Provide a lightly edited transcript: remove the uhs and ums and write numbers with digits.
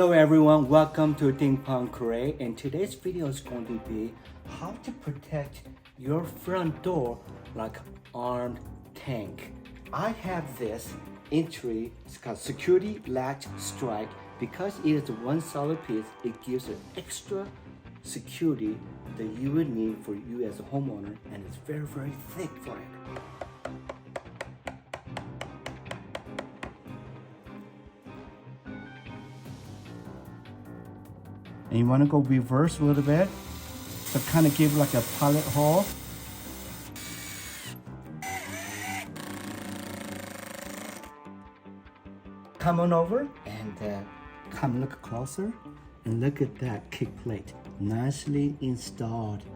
Hello everyone, welcome to Ding Pong Cray, and today's video is going to be how to protect your front door like armed tank. I have this entry, it's called security latch strike. Because it is one solid piece, it gives an extra security that you would need for you as a homeowner, and it's very, very thick for it. And you want to go reverse a little bit to kind of give like a pilot hole. Come on over and come look closer and look at that kick plate, nicely installed.